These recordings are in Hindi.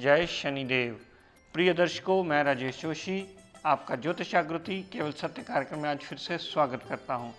जय शनिदेव। प्रिय दर्शकों, मैं राजेश जोशी आपका ज्योतिष जागृति केवल सत्य कार्यक्रम में आज फिर से स्वागत करता हूं।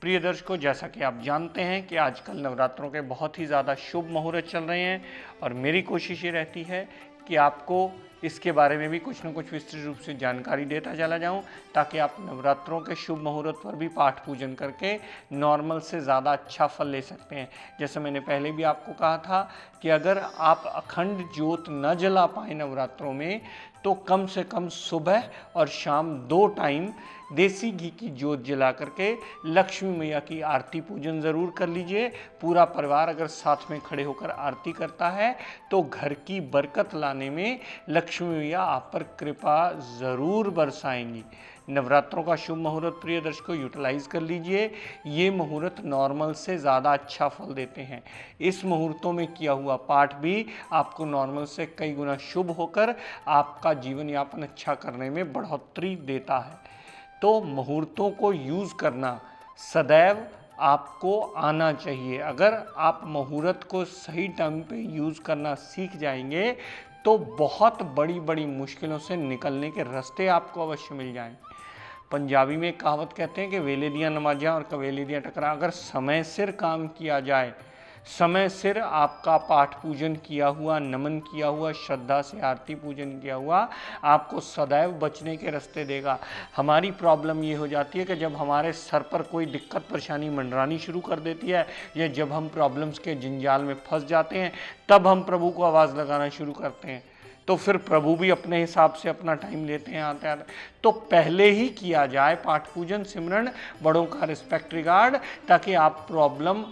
प्रिय दर्शकों, जैसा कि आप जानते हैं कि आजकल नवरात्रों के बहुत ही ज़्यादा शुभ मुहूर्त चल रहे हैं और मेरी कोशिश ये रहती है कि आपको इसके बारे में भी कुछ न कुछ विस्तृत रूप से जानकारी देता चला जाऊं, ताकि आप नवरात्रों के शुभ मुहूर्त पर भी पाठ पूजन करके नॉर्मल से ज़्यादा अच्छा फल ले सकते हैं। जैसे मैंने पहले भी आपको कहा था कि अगर आप अखंड ज्योत न जला पाए नवरात्रों में, तो कम से कम सुबह और शाम 2 टाइम देसी घी की ज्योत जला करके लक्ष्मी मैया की आरती पूजन ज़रूर कर लीजिए। पूरा परिवार अगर साथ में खड़े होकर आरती करता है तो घर की बरकत लाने में लक्ष्मी मैया आप पर कृपा ज़रूर बरसाएंगी। नवरात्रों का शुभ मुहूर्त प्रिय दर्शकों यूटिलाइज कर लीजिए। ये मुहूर्त नॉर्मल से ज़्यादा अच्छा फल देते हैं। इस मुहूर्तों में किया हुआ पाठ भी आपको नॉर्मल से कई गुना शुभ होकर आपका जीवन यापन अच्छा करने में बढ़ोतरी देता है। तो मुहूर्तों को यूज़ करना सदैव आपको आना चाहिए। अगर आप मुहूर्त को सही टाइम पे यूज़ करना सीख जाएंगे तो बहुत बड़ी बड़ी मुश्किलों से निकलने के रास्ते आपको अवश्य मिल जाएं। पंजाबी में कहावत कहते हैं कि वेले दियां नमाज़ां और कवेले दियां टकरा। अगर समय सिर काम किया जाए, समय सिर आपका पाठ पूजन किया हुआ, नमन किया हुआ, श्रद्धा से आरती पूजन किया हुआ आपको सदैव बचने के रास्ते देगा। हमारी प्रॉब्लम ये हो जाती है कि जब हमारे सर पर कोई दिक्कत परेशानी मंडरानी शुरू कर देती है या जब हम प्रॉब्लम्स के जंजाल में फंस जाते हैं, तब हम प्रभु को आवाज़ लगाना शुरू करते हैं। तो फिर प्रभु भी अपने हिसाब से अपना टाइम लेते हैं आते आते। तो पहले ही किया जाए पाठ पूजन सिमरन, बड़ों का रिस्पेक्ट रिगार्ड, ताकि आप प्रॉब्लम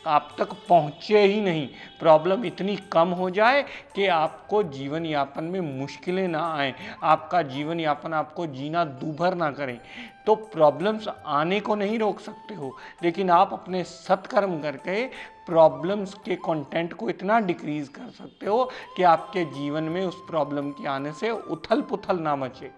आप तक पहुँचे ही नहीं। प्रॉब्लम इतनी कम हो जाए कि आपको जीवन यापन में मुश्किलें ना आएँ, आपका जीवन यापन आपको जीना दूभर ना करें। तो प्रॉब्लम्स आने को नहीं रोक सकते हो, लेकिन आप अपने सत्कर्म करके प्रॉब्लम्स के कंटेंट को इतना डिक्रीज कर सकते हो कि आपके जीवन में उस प्रॉब्लम के आने से उथल पुथल ना मचे।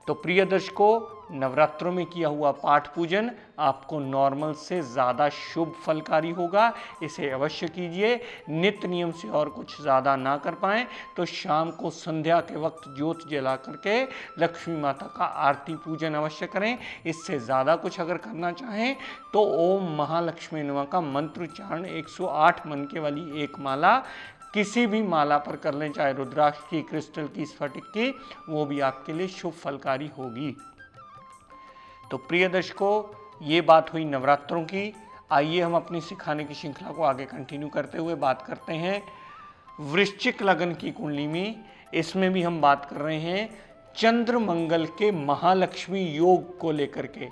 तो प्रिय दर्शकों, नवरात्रों में किया हुआ पाठ पूजन आपको नॉर्मल से ज़्यादा शुभ फलकारी होगा। इसे अवश्य कीजिए। नित्य नियम से और कुछ ज़्यादा ना कर पाएँ तो शाम को संध्या के वक्त ज्योत जला करके लक्ष्मी माता का आरती पूजन अवश्य करें। इससे ज़्यादा कुछ अगर करना चाहें तो ओम महालक्ष्मी नमः का मंत्रोच्चारण 108 मनके वाली एक माला किसी भी माला पर कर लें, चाहे रुद्राक्ष की, क्रिस्टल की, स्फटिक की, वो भी आपके लिए शुभ फलकारी होगी। तो प्रिय दर्शकों, ये बात हुई नवरात्रों की। आइए हम अपनी सिखाने की श्रृंखला को आगे कंटिन्यू करते हुए बात करते हैं वृश्चिक लगन की कुंडली में। इसमें भी हम बात कर रहे हैं चंद्र मंगल के महालक्ष्मी योग को लेकर के।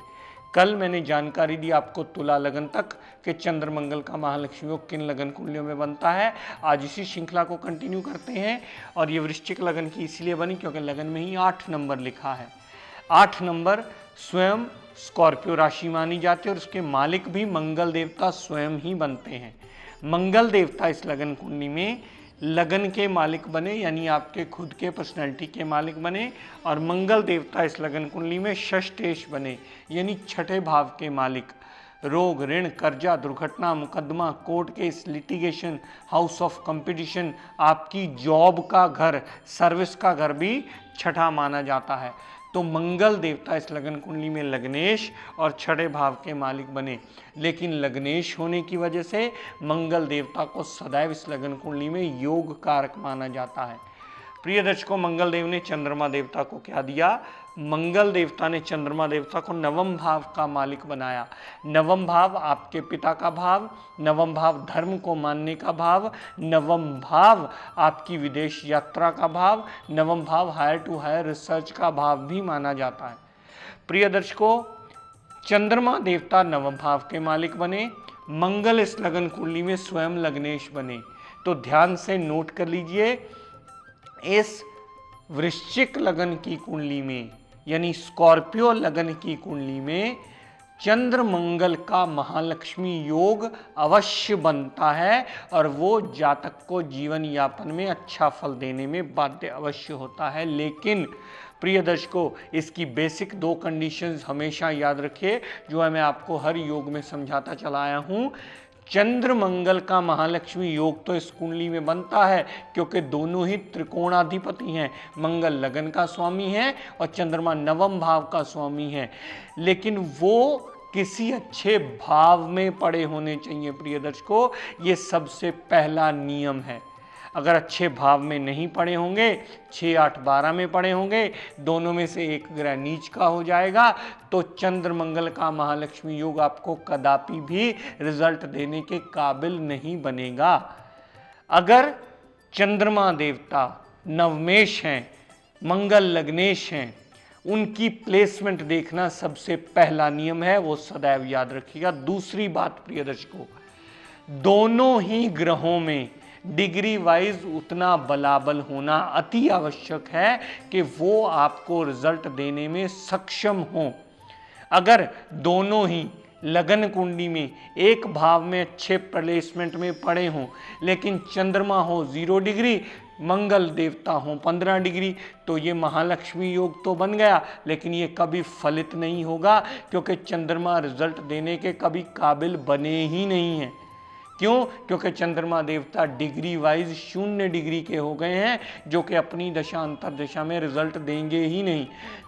कल मैंने जानकारी दी आपको तुला लगन तक कि चंद्र मंगल का महालक्ष्मी योग किन लगन कुंडलियों में बनता है। आज इसी श्रृंखला को कंटिन्यू करते हैं। और ये वृश्चिक लगन की इसलिए बनी क्योंकि लगन में ही 8 नंबर लिखा है। 8 नंबर स्वयं स्कॉर्पियो राशि मानी जाती है और उसके मालिक भी मंगल देवता स्वयं ही बनते हैं। मंगल देवता इस लगन कुंडली में लगन के मालिक बने, यानी आपके खुद के पर्सनैलिटी के मालिक बने। और मंगल देवता इस लगन कुंडली में षष्ठेश बने, यानी छठे भाव के मालिक। रोग, ऋण, कर्जा, दुर्घटना, मुकदमा, court case, litigation, house of competition, आपकी जॉब का घर, सर्विस का घर भी छठा माना जाता है। तो मंगल देवता इस लगन कुंडली में लग्नेश और छठे भाव के मालिक बने। लेकिन लग्नेश होने की वजह से मंगल देवता को सदैव इस लगन कुंडली में योग कारक माना जाता है। प्रिय दर्शकों, मंगल देव ने चंद्रमा देवता को क्या दिया? मंगल देवता ने चंद्रमा देवता को नवम भाव का मालिक बनाया। नवम भाव आपके पिता का भाव, नवम भाव धर्म को मानने का भाव, नवम भाव आपकी विदेश यात्रा का भाव, नवम भाव हायर टू हायर रिसर्च का भाव भी माना जाता है। प्रिय दर्शकों, चंद्रमा देवता नवम भाव के मालिक बने, मंगल इस लगन कुंडली में स्वयं लग्नेश बने। तो ध्यान से नोट कर लीजिए, इस वृश्चिक लगन की कुंडली में, यानी स्कॉर्पियो लगन की कुंडली में चंद्र मंगल का महालक्ष्मी योग अवश्य बनता है और वो जातक को जीवन यापन में अच्छा फल देने में बाध्य अवश्य होता है। लेकिन प्रिय दर्शकों, इसकी बेसिक 2 कंडीशंस हमेशा याद रखिए, जो है मैं आपको हर योग में समझाता चला आया हूँ। चंद्र मंगल का महालक्ष्मी योग तो इस कुंडली में बनता है, क्योंकि दोनों ही त्रिकोणाधिपति हैं। मंगल लगन का स्वामी है और चंद्रमा नवम भाव का स्वामी है, लेकिन वो किसी अच्छे भाव में पड़े होने चाहिए प्रिय दर्शकों। ये सबसे पहला नियम है। अगर अच्छे भाव में नहीं पड़े होंगे, 6, 8, 12 में पड़े होंगे, दोनों में से एक ग्रह नीच का हो जाएगा, तो चंद्र मंगल का महालक्ष्मी योग आपको कदापि भी रिजल्ट देने के काबिल नहीं बनेगा। अगर चंद्रमा देवता नवमेश हैं, मंगल लग्नेश हैं, उनकी प्लेसमेंट देखना सबसे पहला नियम है, वो सदैव याद रखिएगा। दूसरी बात प्रिय दर्शकों, दोनों ही ग्रहों में डिग्री वाइज उतना बलाबल होना अति आवश्यक है कि वो आपको रिजल्ट देने में सक्षम हो। अगर दोनों ही लगन कुंडली में एक भाव में अच्छे प्लेसमेंट में पड़े हों, लेकिन चंद्रमा हो 0 डिग्री, मंगल देवता हो 15 डिग्री, तो ये महालक्ष्मी योग तो बन गया, लेकिन ये कभी फलित नहीं होगा, क्योंकि चंद्रमा रिजल्ट देने के कभी काबिल बने ही नहीं है। क्यों? क्योंकि चंद्रमा देवता डिग्री वाइज 0 डिग्री के हो गए हैं, जो कि अपनी दशा अंतर दशा में रिजल्ट देंगे ही नहीं।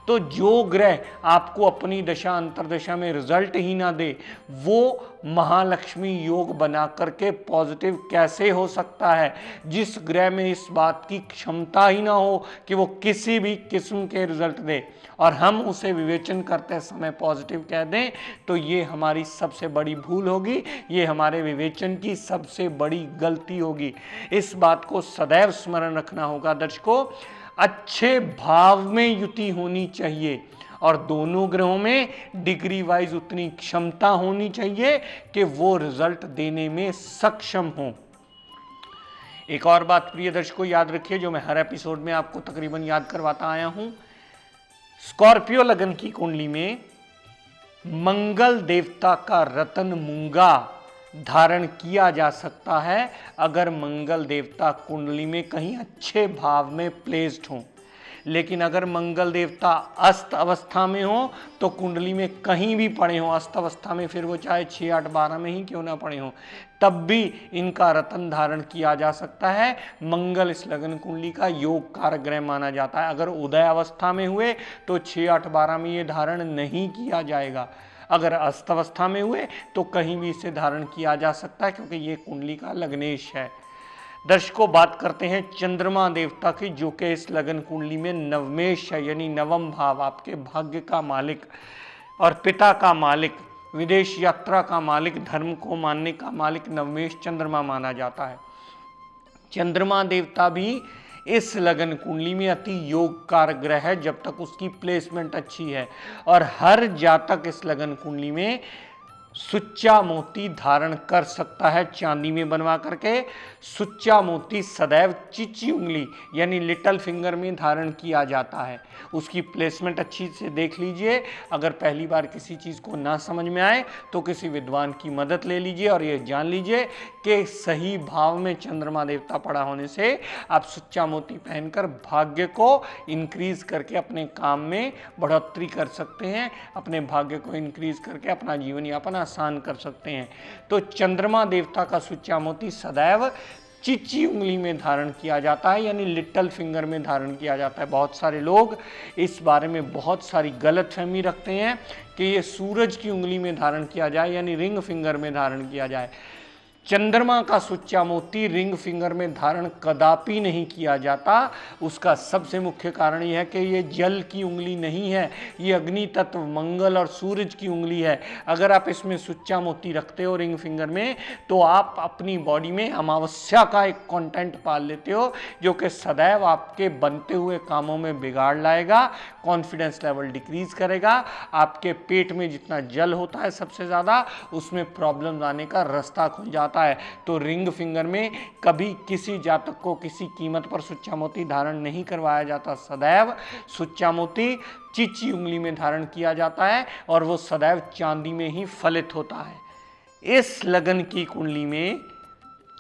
तो जो ग्रह आपको अपनी दशा अंतर दशा में रिजल्ट ही ना दे, वो महालक्ष्मी योग बना करके पॉजिटिव कैसे हो सकता है? जिस ग्रह में इस बात की क्षमता ही ना हो कि वो किसी भी किस्म के रिजल्ट दे, और हम उसे विवेचन करते समय पॉजिटिव कह दें, तो ये हमारी सबसे बड़ी भूल होगी, ये हमारे विवेचन की सबसे बड़ी गलती होगी। इस बात को सदैव स्मरण रखना होगा दर्शकों। अच्छे भाव में युति होनी चाहिए, और दोनों ग्रहों में डिग्री वाइज उतनी क्षमता होनी चाहिए कि वो रिजल्ट देने में सक्षम हो। एक और बात प्रिय दर्शकों याद रखिए, जो मैं हर एपिसोड में आपको तकरीबन याद करवाता आया हूं, स्कॉर्पियो लगन की कुंडली में मंगल देवता का रतन मूंगा धारण किया जा सकता है, अगर मंगल देवता कुंडली में कहीं अच्छे भाव में प्लेस्ड हों। लेकिन अगर मंगल देवता अस्त अवस्था में हो, तो कुंडली में कहीं भी पड़े हों अस्त अवस्था में, फिर वो चाहे 6, 8, 12 में ही क्यों ना पड़े हों, तब भी इनका रतन धारण किया जा सकता है। मंगल इस लगन कुंडली का योग कारक ग्रह माना जाता है। अगर उदय अवस्था में हुए तो 6, 8, 12 में ये धारण नहीं किया जाएगा। अगर अस्त अवस्था में हुए तो कहीं भी इसे धारण किया जा सकता है, क्योंकि ये कुंडली का लग्नेश है। दर्शकों बात करते हैं चंद्रमा देवता की, जो कि इस लगन कुंडली में नवमेश है, यानी नवम भाव, आपके भाग्य का मालिक और पिता का मालिक, विदेश यात्रा का मालिक, धर्म को मानने का मालिक नवमेश चंद्रमा माना जाता है। चंद्रमा देवता भी इस लगन कुंडली में अति योग कारक ग्रह है, जब तक उसकी प्लेसमेंट अच्छी है। और हर जातक इस लगन कुंडली में सुच्चा मोती धारण कर सकता है, चांदी में बनवा करके। सुच्चा मोती सदैव चिची उंगली यानी लिटिल फिंगर में धारण किया जाता है। उसकी प्लेसमेंट अच्छी से देख लीजिए। अगर पहली बार किसी चीज़ को ना समझ में आए तो किसी विद्वान की मदद ले लीजिए, और ये जान लीजिए कि सही भाव में चंद्रमा देवता पड़ा होने से आप सुच्चा मोती पहनकर भाग्य को इंक्रीज करके अपने काम में बढ़ोतरी कर सकते हैं, अपने भाग्य को इंक्रीज करके अपना जीवन यापन आसान कर सकते हैं। तो चंद्रमा देवता का सुच्चा मोती सदैव चिची उंगली में धारण किया जाता है, यानी लिटिल फिंगर में धारण किया जाता है। बहुत सारे लोग इस बारे में बहुत सारी गलतफहमी रखते हैं कि ये सूरज की उंगली में धारण किया जाए, यानी रिंग फिंगर में धारण किया जाए। चंद्रमा का सुच्चा मोती रिंग फिंगर में धारण कदापि नहीं किया जाता। उसका सबसे मुख्य कारण यह है कि ये जल की उंगली नहीं है, ये अग्नि तत्व मंगल और सूरज की उंगली है। अगर आप इसमें सुच्चा मोती रखते हो रिंग फिंगर में, तो आप अपनी बॉडी में अमावस्या का एक कंटेंट पाल लेते हो, जो कि सदैव आपके बनते हुए कामों में बिगाड़ लाएगा, कॉन्फिडेंस लेवल डिक्रीज करेगा, आपके पेट में जितना जल होता है सबसे ज़्यादा, उसमें प्रॉब्लम आने का रास्ता खुल जाता है। तो रिंग फिंगर में कभी किसी जातक को किसी कीमत पर सुच्चा मोती धारण नहीं करवाया जाता। सदैव सुच्चा मोती चिची उंगली में धारण किया जाता है, और वो सदैव चांदी में ही फलित होता है। इस लगन की कुंडली में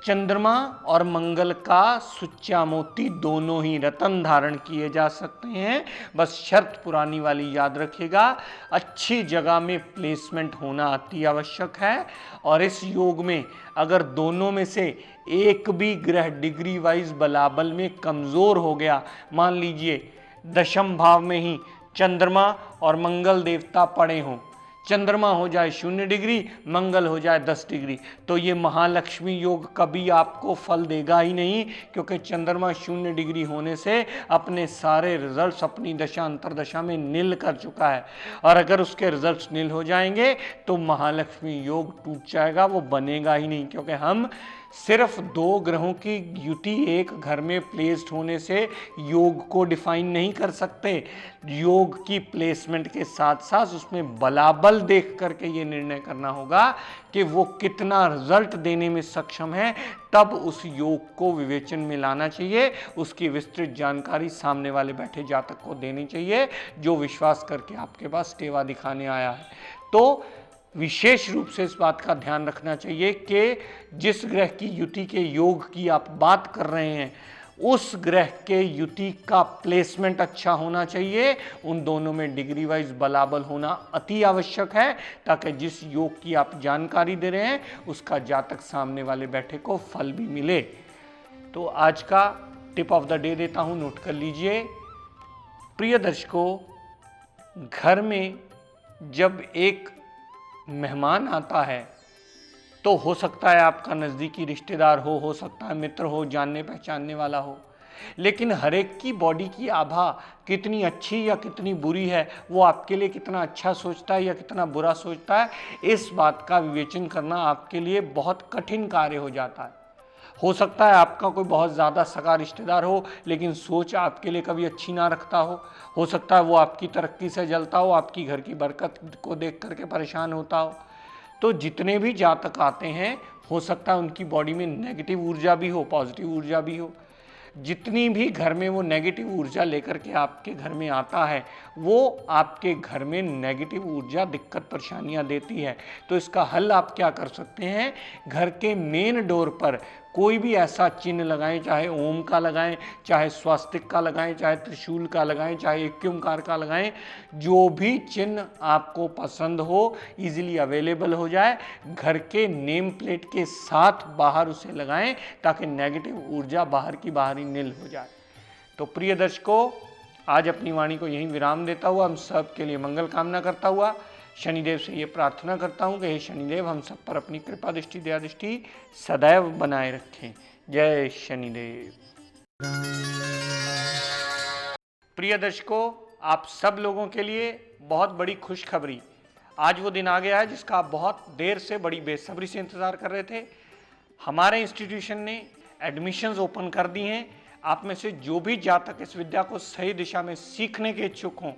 चंद्रमा और मंगल का सुच्चा मोती दोनों ही रत्न धारण किए जा सकते हैं। बस शर्त पुरानी वाली याद रखिएगा, अच्छी जगह में प्लेसमेंट होना अति आवश्यक है। और इस योग में अगर दोनों में से एक भी ग्रह डिग्री वाइज बलाबल में कमजोर हो गया, मान लीजिए दशम भाव में ही चंद्रमा और मंगल देवता पड़े हों, चंद्रमा हो जाए 0 डिग्री, मंगल हो जाए 10 डिग्री, तो ये महालक्ष्मी योग कभी आपको फल देगा ही नहीं, क्योंकि चंद्रमा 0 डिग्री होने से अपने सारे रिजल्ट्स अपनी दशा अंतरदशा में नील कर चुका है। और अगर उसके रिजल्ट्स नील हो जाएंगे तो महालक्ष्मी योग टूट जाएगा, वो बनेगा ही नहीं। क्योंकि हम सिर्फ 2 ग्रहों की युति एक घर में प्लेस्ड होने से योग को डिफाइन नहीं कर सकते। योग की प्लेसमेंट के साथ साथ उसमें बलाबल देख करके ये निर्णय करना होगा कि वो कितना रिजल्ट देने में सक्षम है, तब उस योग को विवेचन में लाना चाहिए। उसकी विस्तृत जानकारी सामने वाले बैठे जातक को देनी चाहिए, जो विश्वास करके आपके पास टेवा दिखाने आया है। तो विशेष रूप से इस बात का ध्यान रखना चाहिए कि जिस ग्रह की युति के योग की आप बात कर रहे हैं, उस ग्रह के युति का प्लेसमेंट अच्छा होना चाहिए। उन दोनों में डिग्री वाइज बलाबल होना अति आवश्यक है, ताकि जिस योग की आप जानकारी दे रहे हैं उसका जातक सामने वाले बैठे को फल भी मिले। तो आज का टिप ऑफ द डे देता हूं, नोट कर लीजिए। प्रिय दर्शकों, घर में जब एक मेहमान आता है तो हो सकता है आपका नज़दीकी रिश्तेदार हो सकता है मित्र हो, जानने पहचानने वाला हो, लेकिन हर एक की बॉडी की आभा कितनी अच्छी या कितनी बुरी है, वो आपके लिए कितना अच्छा सोचता है या कितना बुरा सोचता है, इस बात का विवेचन करना आपके लिए बहुत कठिन कार्य हो जाता है। हो सकता है आपका कोई बहुत ज़्यादा सगा रिश्तेदार हो, लेकिन सोच आपके लिए कभी अच्छी ना रखता हो सकता है वो आपकी तरक्की से जलता हो, आपकी घर की बरकत को देख करके परेशान होता हो। तो जितने भी जातक आते हैं, हो सकता है उनकी बॉडी में नेगेटिव ऊर्जा भी हो, पॉजिटिव ऊर्जा भी हो। जितनी भी घर में वो नेगेटिव ऊर्जा लेकर के आपके घर में आता है, वो आपके घर में नेगेटिव ऊर्जा दिक्कत परेशानियां देती है। तो इसका हल आप क्या कर सकते हैं, घर के मेन डोर पर कोई भी ऐसा चिन्ह लगाएं, चाहे ओम का लगाएं, चाहे स्वास्तिक का लगाएं, चाहे त्रिशूल का लगाएं, चाहे इक्यमकार का लगाएं, जो भी चिन्ह आपको पसंद हो, इजीली अवेलेबल हो जाए, घर के नेम प्लेट के साथ बाहर उसे लगाएं, ताकि नेगेटिव ऊर्जा बाहर की बाहर ही नील हो जाए। तो प्रिय दर्शकों, आज अपनी वाणी को यहीं विराम देता हुआ हम सब के लिए मंगल कामना करता हुआ शनिदेव से ये प्रार्थना करता हूँ कि हे शनिदेव हम सब पर अपनी कृपा दृष्टि दया दृष्टि सदैव बनाए रखें। जय शनिदेव। प्रिय दर्शकों, आप सब लोगों के लिए बहुत बड़ी खुशखबरी, आज वो दिन आ गया है जिसका आप बहुत देर से बड़ी बेसब्री से इंतजार कर रहे थे। हमारे इंस्टीट्यूशन ने एडमिशन्स ओपन कर दी हैं। आप में से जो भी जातक इस विद्या को सही दिशा में सीखने के इच्छुक हों,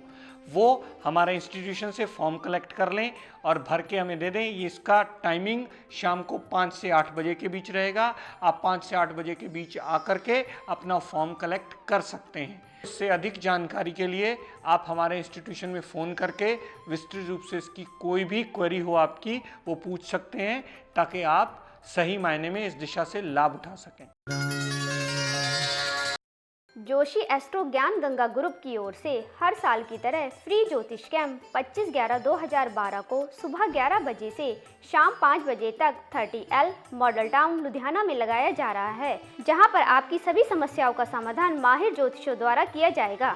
वो हमारे इंस्टीट्यूशन से फॉर्म कलेक्ट कर लें और भर के हमें दे दें। ये इसका टाइमिंग शाम को 5 से 8 बजे के बीच रहेगा। आप 5 से 8 बजे के बीच आकर के अपना फॉर्म कलेक्ट कर सकते हैं। इससे अधिक जानकारी के लिए आप हमारे इंस्टीट्यूशन में फ़ोन करके विस्तृत रूप से इसकी कोई भी क्वेरी हो आपकी, वो पूछ सकते हैं, ताकि आप सही मायने में इस दिशा से लाभ उठा सकें। जोशी एस्ट्रो ज्ञान गंगा ग्रुप की ओर से हर साल की तरह फ्री ज्योतिष कैंप 25/11/2012 को सुबह 11 बजे से शाम 5 बजे तक 30L मॉडल टाउन लुधियाना में लगाया जा रहा है, जहां पर आपकी सभी समस्याओं का समाधान माहिर ज्योतिषों द्वारा किया जाएगा।